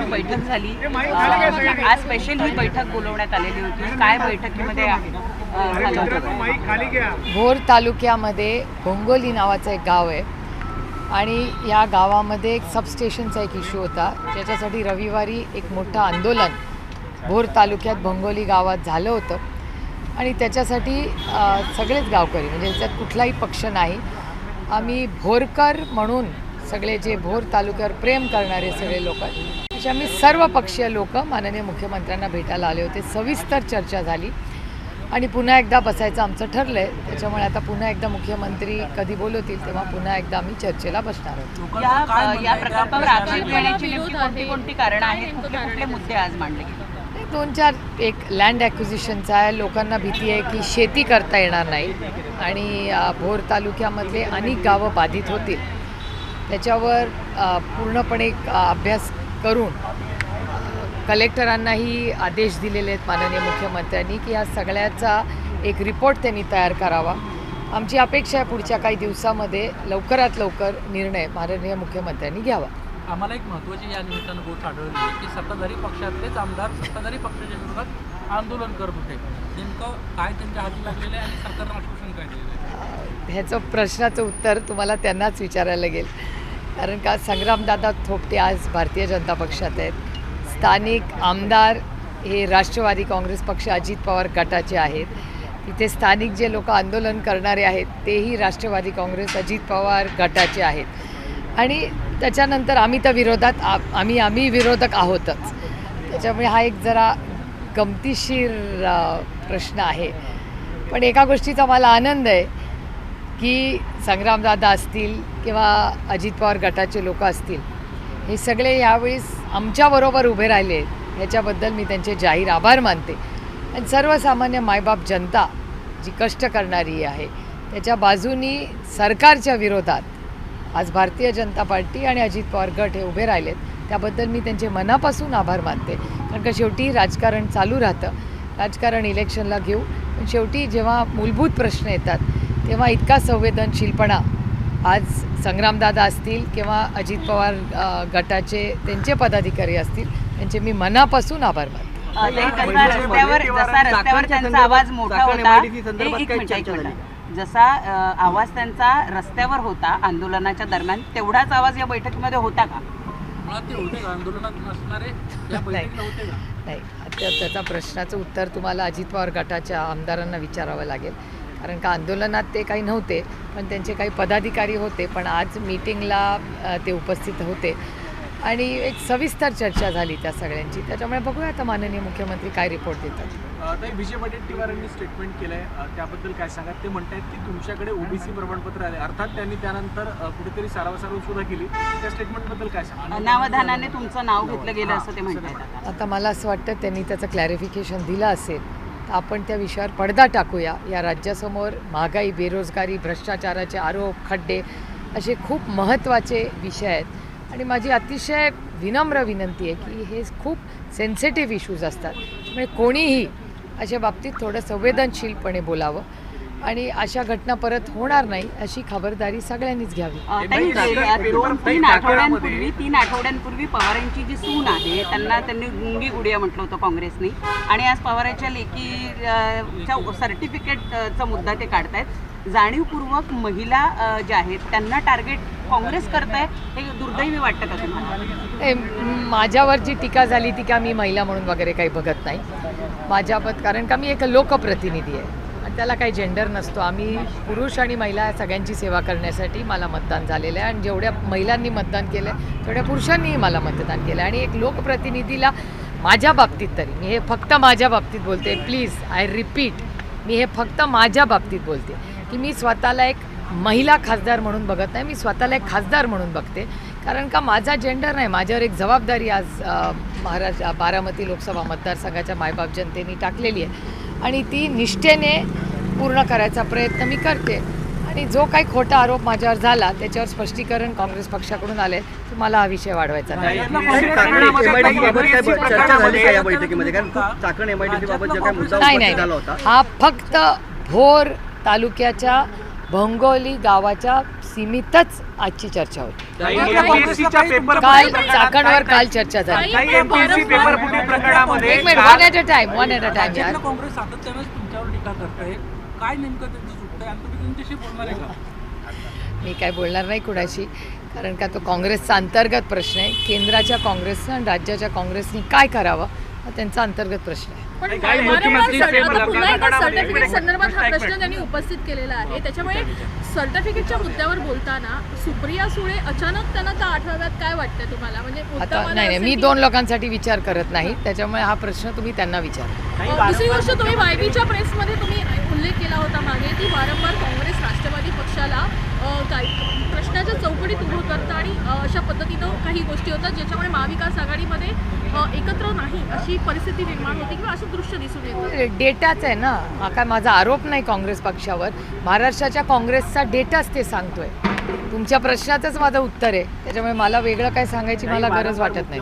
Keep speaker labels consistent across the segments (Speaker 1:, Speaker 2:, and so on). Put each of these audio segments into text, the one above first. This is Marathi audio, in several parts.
Speaker 1: बैठक झाली. आज स्पेशल ही बैठक बोलवण्यात आलेली होती. काय बैठकीमध्ये झालं होतं?
Speaker 2: भोर तालुक्यामध्ये भोंगोली नावाचं एक गाव आहे आणि या गावामध्ये एक सबस्टेशनचा एक इश्यू होता, ज्याच्यासाठी रविवारी एक मोठं आंदोलन भोर तालुक्यात भोंगोली गावात झालं होतं. आणि त्याच्यासाठी सगळेच गावकरी, म्हणजे याच्यात कुठलाही पक्ष नाही, आम्ही भोरकर म्हणून सगळे जे भोर तालुक्यावर प्रेम करणारे सगळे लोक, असे आम्ही सर्व पक्षीय लोक माननीय मुख्यमंत्र्यांना भेटायला आले होते. सविस्तर चर्चा झाली आणि पुन्हा एकदा बसायचं आमचं ठरलं आहे. त्याच्यामुळे आता पुन्हा एकदा मुख्यमंत्री कधी बोलवतील तेव्हा पुन्हा एकदा आम्ही चर्चेला बसणार आहोत.
Speaker 1: या प्रकल्पावर आक्षेप घेण्याची नेमकी कोणती कारणं आहेत? कुठले मुद्दे आज मांडले गेले?
Speaker 2: 2-4 एक लँड ॲक्विजिशनचा आहे. लोकांना भीती आहे की शेती करता येणार नाही आणि भोर तालुक्यामधले अनेक गावं बाधित होतील. त्याच्यावर पूर्णपणे अभ्यास करून कलेक्टरांनाही आदेश दिलेले आहेत माननीय मुख्यमंत्र्यांनी की या सगळ्याचा एक रिपोर्ट त्यांनी तयार करावा. आमची अपेक्षा आहे पुढच्या काही दिवसामध्ये लवकरात लवकर निर्णय माननीय मुख्यमंत्र्यांनी घ्यावा.
Speaker 3: आम्हाला एक महत्त्वाची या निमित्तानं गोष्ट आढळली आहे की सत्ताधारी पक्षातलेच आमदार सत्ताधारी पक्षाच्या विरोधात आंदोलन करत होते. नेमकं काय त्यांच्या हाती लागलेलं आहे आणि सरकारनं आश्वासन काय दिलेलं आहे?
Speaker 2: ह्याचं प्रश्नाचं उत्तर तुम्हाला त्यांनाच विचारायला लागेल, कारण का संग्रामदादा थोपटे आज भारतीय जनता पक्षात आहेत. स्थानिक आमदार हे राष्ट्रवादी काँग्रेस पक्ष अजित पवार गटाचे आहेत. तिथे स्थानिक जे लोक आंदोलन करणारे आहेत तेही राष्ट्रवादी काँग्रेस अजित पवार गटाचे आहेत. आणि त्याच्यानंतर आम्ही तर विरोधात आम्ही विरोधक आहोतच. त्याच्यामुळे हा एक जरा गमतीशीर प्रश्न आहे. पण एका गोष्टीचा मला आनंद आहे की संग्रामदादा असतील किंवा अजित पवार गटाचे लोक असतील, हे सगळे यावेळेस आमच्याबरोबर उभे राहिले. ह्याच्याबद्दल मी त्यांचे जाहीर आभार मानते. आणि सर्वसामान्य मायबाप जनता जी कष्ट करणारी आहे त्याच्या बाजूनी सरकारच्या विरोधात आज भारतीय जनता पार्टी आणि अजित पवार गट हे उभे राहिलेत. त्याबद्दल मी त्यांचे मनापासून आभार मानते. कारण का शेवटी राजकारण चालू राहतं, राजकारण इलेक्शनला घेऊ, पण शेवटी जेव्हा मूलभूत प्रश्न येतात तेव्हा इतका संवेदनशीलपणा आज संग्रामदादा असतील किंवा अजित पवार गटाचे त्यांचे पदाधिकारी असतील, त्यांचे मी मनापासून आभार मानते.
Speaker 1: रस्त्यावर त्यांचा आवाज मोठा होता, जसा आवाज त्यांचा रस्त्यावर होता आंदोलनाच्या दरम्यान, तेवढाच आवाज या बैठकीमध्ये होता का?
Speaker 2: नाही, त्याचा प्रश्नाचं उत्तर तुम्हाला अजित पवार गटाच्या आमदारांना विचारावं लागेल. कारण का आंदोलनात ते काही नव्हते, पण त्यांचे काही पदाधिकारी होते. पण आज मीटिंगला ते उपस्थित होते आणि एक सविस्तर चर्चा झाली त्या सगळ्यांची. त्याच्यामुळे बघूया आता माननीय मुख्यमंत्री काय रिपोर्ट देतात.
Speaker 4: विजय वडेट्टीवारांनी स्टेटमेंट केलं आहे, त्याबद्दल काय सांगा? ते म्हणतात की तुमच्याकडे ओबीसी प्रमाणपत्र आले, अर्थात त्यांनी त्यानंतर कुठेतरी सारवासारव सुद्धा केली. त्या स्टेटमेंटबद्दल काय सांगा?
Speaker 1: अनावधानाने तुमचं नाव घेतलं गेलं असं ते म्हणतात.
Speaker 2: आता मला असं वाटतं त्यांनी त्याचं क्लॅरिफिकेशन दिलं असेल तर आपण त्या विषयावर पडदा टाकूया. या राज्यासमोर महागाई, बेरोजगारी, भ्रष्टाचाराचे आरोप, खड्डे असे खूप महत्त्वाचे विषय आहेत आणि माझी अतिशय विनम्र विनंती आहे की हे खूप सेन्सिटिव्ह इश्यूज असतात. त्यामुळे कोणीही अशा बाबतीत थोडं संवेदनशीलपणे बोलावं आणि अशा घटना परत होणार नाही अशी खबरदारी सगळ्यांनीच घ्यावी.
Speaker 1: 3 आठवड्यांपूर्वी पवारांची जी सून आहे त्यांनी गुंगी गुडिया म्हटलं होतं काँग्रेसने, आणि आज पवारांच्या लेकीच्या सर्टिफिकेटचा मुद्दा ते काढतायत. जाणीवपूर्वक महिला ज्या आहेत त्यांना टार्गेट काँग्रेस करताय, हे दुर्दैवी वाटतं का तुम्हाला?
Speaker 2: माझ्यावर जी टीका झाली ती का मी महिला म्हणून वगैरे काही बघत नाही माझ्याबद्दल, कारण का मी एक लोकप्रतिनिधी आहे आणि त्याला काही जेंडर नसतो. आम्ही पुरुष आणि महिला या सगळ्यांची सेवा करण्यासाठी मला मतदान झालेलं आहे आणि जेवढ्या महिलांनी मतदान केलं आहे तेवढ्या पुरुषांनीही मला मतदान केलं आहे. आणि एक लोकप्रतिनिधीला माझ्या बाबतीत तरी, मी हे फक्त माझ्या बाबतीत बोलते, प्लीज आय रिपीट, मी हे फक्त माझ्या बाबतीत बोलते की मी स्वतःला एक महिला खासदार म्हणून बघत नाही, मी स्वतःला एक खासदार म्हणून बघते. कारण का माझा जेंडर नाही, माझ्यावर एक जबाबदारी आज महाराष्ट्र बारामती लोकसभा मतदारसंघाच्या मायबाप जनतेने टाकलेली आहे आणि ती निष्ठेने पूर्ण करायचा प्रयत्न मी करते. आणि जो काही खोटा आरोप माझ्यावर झाला त्याच्यावर स्पष्टीकरण काँग्रेस पक्षाकडून आले तर मला हा विषय वाढवायचा नाही. हा फक्त भोर तालुक्याच्या भोंगोली गावाच्या सीमितच आजची चर्चा होती.
Speaker 4: MPSCच्या पेपर
Speaker 2: काल चाकणवर काल चर्चा झाली.
Speaker 4: MPSC पेपर फुटी प्रकरणामध्ये
Speaker 2: एक minute, one at a time यार.
Speaker 3: राज्यातलं काँग्रेस सातत्यानंच तुमच्यावर टीका करतंय. काय नेमकं त्यांचं चुकतंय आणि तुम्ही त्यांच्याशी बोलणार आहे का?
Speaker 2: मी काय बोलणार नाही कुणाशी, कारण का तो काँग्रेसचा अंतर्गत प्रश्न आहे. केंद्राच्या काँग्रेसनं आणि राज्याच्या काँग्रेसनी काय करावं हा त्यांचा अंतर्गत प्रश्न आहे.
Speaker 5: पण
Speaker 4: काही
Speaker 5: वारंवार
Speaker 4: मुख्यमंत्री
Speaker 5: आता पुन्हा एकदा
Speaker 4: प्रकरणामध्ये
Speaker 5: सर्टिफिकेट संदर्भात हा
Speaker 4: एक
Speaker 5: प्रश्न
Speaker 4: मिनिट.
Speaker 5: त्यांनी उपस्थित केलेला आहे. त्याच्यामुळे सर्टिफिकेटच्या मुद्द्यावर बोलताना सुप्रिया सुळे अचानक त्यांना का आठवाव्यात, काय वाटतंय तुम्हाला? म्हणजे
Speaker 2: आता
Speaker 5: मुद्दामाला
Speaker 2: नाही
Speaker 5: असेल
Speaker 2: मी
Speaker 5: की-
Speaker 2: 2 लोकांसाठी विचार करत नाही, त्याच्यामुळे हा प्रश्न तुम्ही त्यांना विचारा.
Speaker 5: दुसरी गोष्ट, तुम्ही वायबीच्या प्रेसमध्ये तुम्ही उल्लेख केला होता मागे की वारंवार काँग्रेस राष्ट्रवादी पक्षाला काय प्रश्नाच्या चौकटीत उभं करतं आणि अशा पद्धतीनं काही गोष्टी होतात ज्याच्यामुळे महाविकास आघाडीमध्ये एकत्र नाही अशी परिस्थिती निर्माण होती किंवा असं दृश्य दिसून येतं.
Speaker 2: डेटाच आहे ना, हा काय माझा आरोप नाही काँग्रेस पक्षावर. महाराष्ट्राच्या काँग्रेसचा डेटाच ते सांगतोय. तुमच्या प्रश्नाचंच माझं उत्तर आहे, त्याच्यामुळे मला वेगळं काय सांगायची मला गरज वाटत नाही.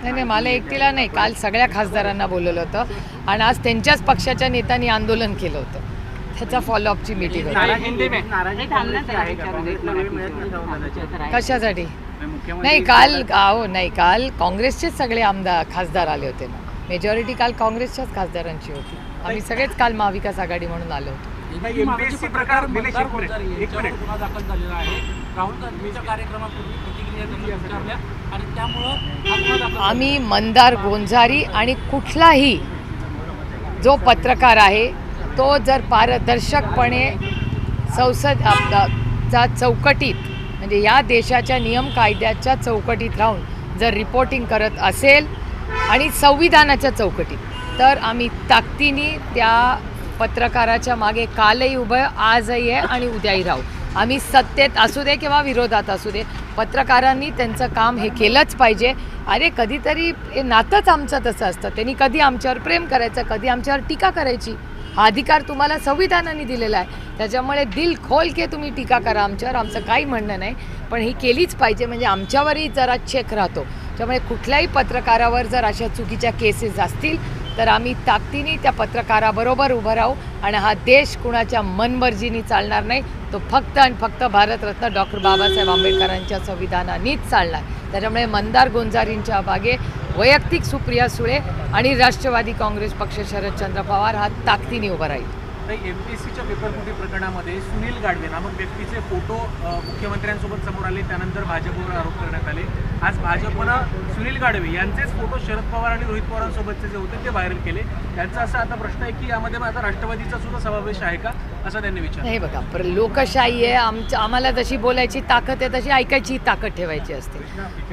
Speaker 2: नाही, मला एकटीला नाही, काल सगळ्या खासदारांना बोलवलं होतं आणि आज त्यांच्याच पक्षाच्या नेत्यांनी आंदोलन केलं होतं. त्याचा फॉलोअपची मीटिंग होती. कशासाठी? नाही काल काँग्रेसचेच सगळे खासदार आले होते ना. मेजॉरिटी काल काँग्रेसच्याच खासदारांची होती. आम्ही सगळेच काल महाविकास आघाडी म्हणून आलो होतो.
Speaker 3: MPSC प्रकार मतदार गोंजारी यांच्यावर गुन्हा दाखल झालेला आहे. राहुल गांधींच्या कार्यक्रमापूर्वी प्रतिक्रिया त्यांनी विचारल्या आणि त्यामुळं हा गुन्हा दाखल.
Speaker 2: आम्ही मंदार गोंजारी आणि कुठलाही जो पत्रकार आहे तो जर पारदर्शकपणे संसद चौकटीत म्हणजे या देशाच्या नियम कायद्याच्या चौकटीत राहून जर रिपोर्टिंग करत असेल आणि संविधानाच्या चौकटीत, तर आम्ही ताकदीने त्या पत्रकाराच्या मागे कालही उभं, आजही आहे आणि उद्याही राहू. आम्ही सत्तेत असू दे किंवा विरोधात असू दे, पत्रकारांनी त्यांचं काम हे केलंच पाहिजे. अरे कधीतरी हे नातंच आमचं तसं असतं. त्यांनी कधी आमच्यावर प्रेम करायचं, कधी आमच्यावर टीका करायची. हा अधिकार तुम्हाला संविधानाने दिलेला आहे. त्याच्यामुळे दिल खोल के तुम्ही टीका करा आमच्यावर, आमचं काही म्हणणं नाही, पण ही केलीच पाहिजे. म्हणजे आमच्यावरही जरा चेक राहतो. त्यामुळे कुठल्याही पत्रकारावर जर अशा चुकीच्या केसेस असतील तर आम्ही ताकदीने त्या पत्रकाराबरोबर उभं राहू आणि हा देश कुणाच्या मनमर्जीने चालणार नाही. तो फक्त आणि फक्त भारतरत्न डॉक्टर बाबासाहेब आंबेडकरांच्या संविधानानेच चालणार. त्याच्यामुळे मंदार गोंजारींच्या मागे वैयक्तिक सुप्रिया सुळे आणि राष्ट्रवादी काँग्रेस पक्ष शरदचंद्र पवार हा ताकदीने उभा राहील.
Speaker 4: MPSCच्या पेपरफुटी प्रकरणामध्ये सुनील गाडवे नामक व्यक्तीचे फोटो मुख्यमंत्र्यांसोबत समोर आले, त्यानंतर भाजपवर आरोप करण्यात आले. आज भाजपनं सुनील गाडवे यांचेच फोटो शरद पवार आणि रोहित पवारांसोबतचे जे होते ते व्हायरल केले. त्यांचा असा आता प्रश्न आहे की यामध्ये आता राष्ट्रवादीचा सुद्धा समावेश आहे का, असं त्यांनी विचारलं.
Speaker 2: हे बघा, लोकशाही आहे. आम्हाला जशी बोलायची ताकद आहे तशी ऐकायची ताकद ठेवायची असते.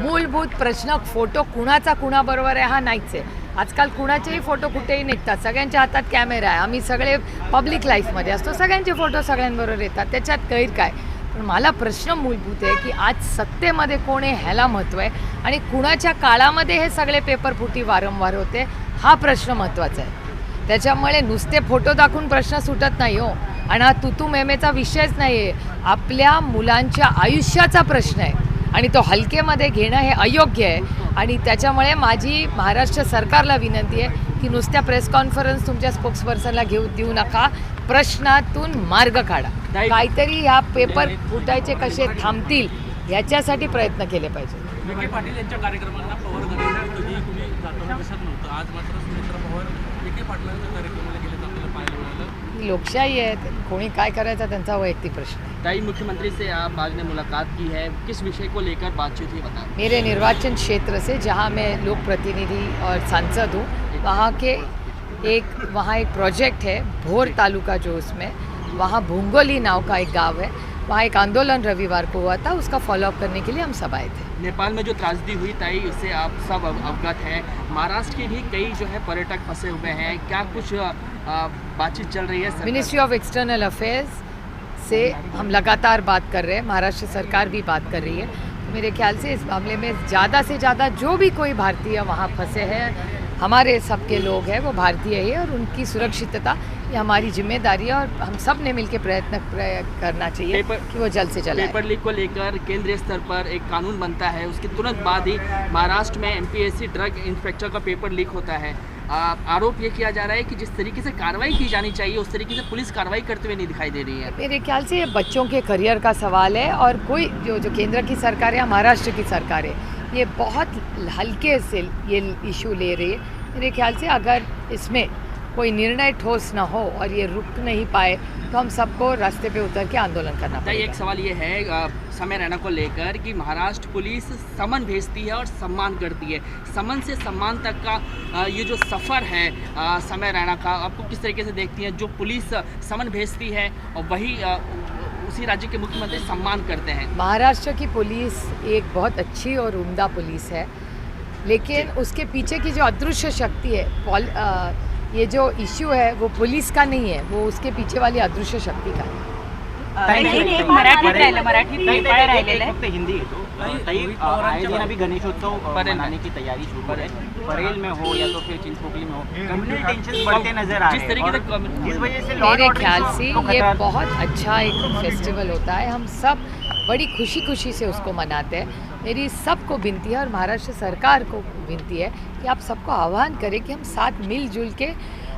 Speaker 2: मूलभूत प्रश्न फोटो कुणाचा कुणाबरोबर आहे हा नाहीच आहे. आजकाल कुणाचेही फोटो कुठेही निघतात, सगळ्यांच्या हातात कॅमेरा आहे. आम्ही सगळे पब्लिक लाईफमध्ये असतो, सगळ्यांचे फोटो सगळ्यांबरोबर येतात, त्याच्यात गैर काय. पण मला प्रश्न मूलभूत आहे की आज सत्तेमध्ये कोण आहे ह्याला महत्त्व आहे आणि कुणाच्या काळामध्ये हे सगळे पेपरफुटी वारंवार होते हा प्रश्न महत्त्वाचा आहे. त्याच्यामुळे नुसते फोटो दाखवून प्रश्न सुटत नाही हो. आणि हा तुतू मेमेचा विषयच नाही आहे. आपल्या मुलांच्या आयुष्याचा प्रश्न आहे आणि तो हलकेमध्ये घेणं हे अयोग्य आहे. आणि त्याच्यामुळे माझी महाराष्ट्र सरकारला विनंती आहे की नुसत्या प्रेस कॉन्फरन्स तुमच्या स्पोक्सपर्सनला देऊ नका, प्रश्नातून मार्ग काढा. काहीतरी ह्या पेपर फुटायचे कसे थांबतील याच्यासाठी प्रयत्न केले पाहिजे.
Speaker 3: विखे पाटील यांच्या कार्यक्रमांना पवार गटाला कधी कुणी जाताना दिसत नव्हतं. आज मात्र सुनेत्र पवार विखे पाटलांच्या कार्यक्रमाला गेले आपल्याला पाहायला मिळालं.
Speaker 2: ही लोकशाही आहे, कोणी काय करायचा त्यांचा वैयक्तिक प्रश्न आहे.
Speaker 6: ताई, मुख्यमंत्री से आप आज ने मुलाकात की है, किस विषय को लेकर बातचीत हुई बताएं।
Speaker 2: मेरे निर्वाचन क्षेत्र से जहाँ मैं लोक प्रतिनिधि और सांसद हूँ वहाँ एक प्रोजेक्ट है भोर तालुका जो उसमें, वहाँ भूंगोली नाव का एक गांव है, वहाँ एक आंदोलन रविवार को हुआ था, उसका फॉलोअप करने के लिए हम सब आए थे।
Speaker 6: नेपाल में जो त्रासदी हुई ताई, इससे आप सब अवगत हैं। महाराष्ट्र के भी कई जो है पर्यटक फंसे हुए हैं, क्या कुछ बातचीत चल रही है?
Speaker 2: मिनिस्ट्री ऑफ एक्सटर्नल अफेयर्स से हम लगातार बात कर रहे हैं, महाराष्ट्र सरकार भी बात कर रही है। मेरे ख्याल से इस मामले में ज़्यादा से ज़्यादा जो भी कोई भारतीय वहाँ फंसे हैं, हमारे सबके लोग हैं वो भारतीय ही, और उनकी सुरक्षितता ये हमारी जिम्मेदारी है और हम सब ने मिलकर प्रयत्न करना चाहिए कि वो जल्द से जल्द आए।
Speaker 6: पेपर लीक को लेकर केंद्रीय स्तर पर एक कानून बनता है, उसके तुरंत बाद ही महाराष्ट्र में MPSC ड्रग इंस्पेक्टर का पेपर लीक होता है। आरोप ये किया जा रहा है कि जिस तरीके से कार्रवाई की जानी चाहिए उस तरीके से पुलिस कार्रवाई करते हुए नहीं दिखाई दे रही है।
Speaker 2: मेरे ख्याल से ये बच्चों के करियर का सवाल है और कोई जो केंद्र की सरकार है या महाराष्ट्र की सरकार है ये बहुत हल्के से ये इशू ले रही है। मेरे ख्याल से अगर इसमें कोई निर्णय ठोस ना हो और ये रुक नहीं पाए तो हम सबको रास्ते पे उतर के आंदोलन करना
Speaker 6: एक
Speaker 2: पड़ेगा।
Speaker 6: सवाल ये है समय रैना को लेकर कि महाराष्ट्र पुलिस समन भेजती है और सम्मान करती है, समन से सम्मान तक का ये जो सफ़र है समय रैना का, आपको किस तरीके से देखती हैं? जो पुलिस समन भेजती है और वही उसी राज्य के मुख्यमंत्री सम्मान करते हैं।
Speaker 2: महाराष्ट्र की पुलिस एक बहुत अच्छी और उम्दा पुलिस है, लेकिन उसके पीछे की जो अदृश्य शक्ति है, ये जो इश्यू है वो पुलिस का नहीं है, वो उसके पीछे वाली अदृश्य शक्ति का है।
Speaker 1: एक मराठीत राहिलं, मराठीत नेपाळ राहिलेलं आहे.
Speaker 7: फक्त हिंदी येतो ताई, आए दिन अभी गणेशोत्सव मनाने की तैयारी शुरू है, परेल में हो या तो फिर चिंचपोकली में हो, कम्युनल टेंशन बढ़ते नजर आ रहे
Speaker 6: जिस
Speaker 7: हैं
Speaker 6: तरीके
Speaker 7: और
Speaker 6: से
Speaker 7: जिस वजह से लॉ एंड
Speaker 2: मेरे
Speaker 7: ऑर्डर
Speaker 2: ख्याल से
Speaker 7: को
Speaker 2: ये
Speaker 7: खतरा
Speaker 2: बहुत अच्छा एक फेस्टिवल होता है, हम सब बड़ी खुशी खुशी से उसको मनाते हैं। मेरी सबको विनती है और महाराष्ट्र सरकार को विनती है कि आप सबको आह्वान करें कि हम साथ मिलजुल के,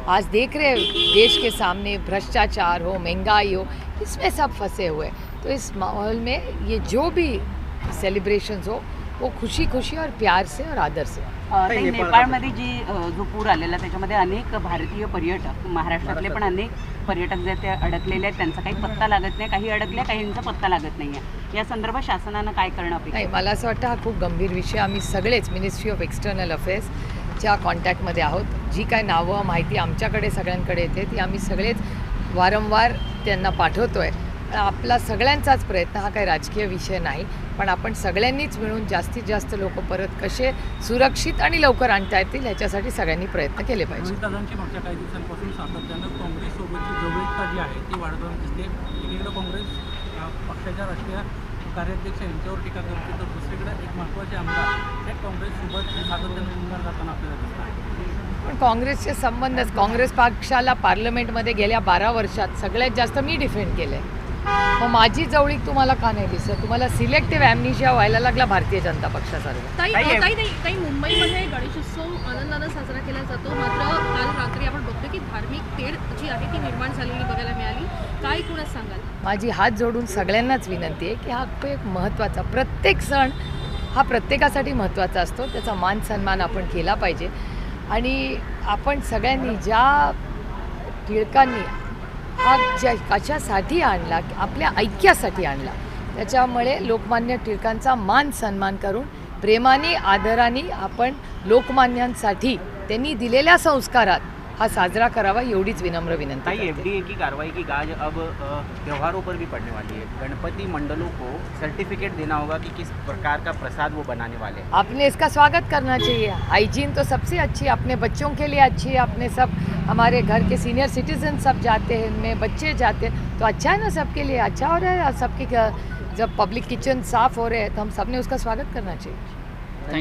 Speaker 2: आज देख रहे हैं देश के सामने भ्रष्टाचार हो, महंगाई हो, इसमें सब फंसे हुए, तो इस माहौल में ये जो भी सेलिब्रेशन्स हो वो खुशी खुशी और प्यार से और आदर से।
Speaker 1: ताई, नेपाळमध्ये जो पूर आलेला त्याच्यामध्ये अनेक भारतीय पर्यटक, महाराष्ट्रातले पण अनेक पर्यटक जे ते अडकलेले आहेत, त्यांचा काही पत्ता लागत नाही, काही अडकल्या, काहींचा पत्ता लागत नाही आहे। या संदर्भात शासनानं काय करणं अपेक्षित
Speaker 2: नाही,
Speaker 1: आहे?
Speaker 2: मला असं वाटतं हा खूप गंभीर विषय, आम्ही सगळेच मिनिस्ट्री ऑफ एक्सटर्नल अफेअर्सच्या कॉन्टॅक्टमध्ये आहोत। जी काय नावं माहिती आमच्याकडे सगळ्यांकडे येते ती आम्ही सगळेच वारंवार त्यांना पाठवतो आहे। आपला सगळ्यांचाच प्रयत्न, हा काही राजकीय विषय नाही, पण आपण सगळ्यांनीच मिळून जास्तीत जास्त लोक परत कसे सुरक्षित आणि लवकर आणता येतील ह्याच्यासाठी सगळ्यांनी प्रयत्न केले पाहिजे।
Speaker 3: रोहितदादांची मागच्या काही दिवसांपासून सातत्यानं काँग्रेससोबतची जवळीकता जी आहे ती वाढताना दिसते। एकीकडे काँग्रेस पक्षाच्या राष्ट्रीय कार्याध्यक्ष यांच्यावर टीका करते, तर दुसरीकडे एक महत्त्वाचे आमदार हे काँग्रेससोबत सातत्यानं निवडून जाताना आपल्याला दिसतात।
Speaker 2: पण काँग्रेसचे संबंधच, काँग्रेस पक्षाला पार्लमेंटमध्ये गेल्या 12 वर्षात सगळ्यात जास्त मी डिफेंड केलं आहे, मग माझी जवळीक तुम्हाला का नाही दिसत? तुम्हाला सिलेक्टिव्ह ॲम्निशिया व्हायला लागला भारतीय जनता पक्षासारखं।
Speaker 5: ताई मुंबईमध्ये गणेशोत्सव आनंदानं साजरा केला जातो, मात्र काल रात्री आपण बघतो की धार्मिक तेढ जी आहे ती निर्माण झालेली बघायला मिळाली, काय कुणाच सांगाल?
Speaker 2: माझी हात जोडून सगळ्यांनाच विनंती आहे की हा एक महत्त्वाचा, प्रत्येक सण हा प्रत्येकासाठी महत्त्वाचा असतो, त्याचा मान सन्मान आपण केला पाहिजे। आणि आपण सगळ्यांनी ज्या टिळकांनी हा कशासाठी आणला, आपल्या ऐक्यासाठी आणला, त्याच्यामुळे लोकमान्य टिळकांचा मान सन्मान करून प्रेमाने आदराने आपण लोकमान्यांसाठी त्यांनी दिलेल्या संस्कारात हा साजरा करावा, एवढीच विनम्र विनंती
Speaker 7: ताई,
Speaker 2: करते।
Speaker 7: एफडीए की कार्रवाई की गाज अब त्योहारों पर भी पड़ने वाली है। गणपति मंडलों को सर्टिफिकेट देना होगा कि किस प्रकार का प्रसाद वो बनाने वाले हैं।
Speaker 2: आपने इसका स्वागत करना चाहिए। हाइजीन तो सबसे अच्छी, अपने बच्चों के लिए अच्छी है, अपने सब हमारे घर के सीनियर सिटीजन सब जाते हैं, इनमें बच्चे जाते हैं, तो अच्छा है ना, सबके लिए अच्छा हो रहा है। सबके जब पब्लिक किचन साफ़ हो रहे हैं तो हम सब ने उसका स्वागत करना चाहिए।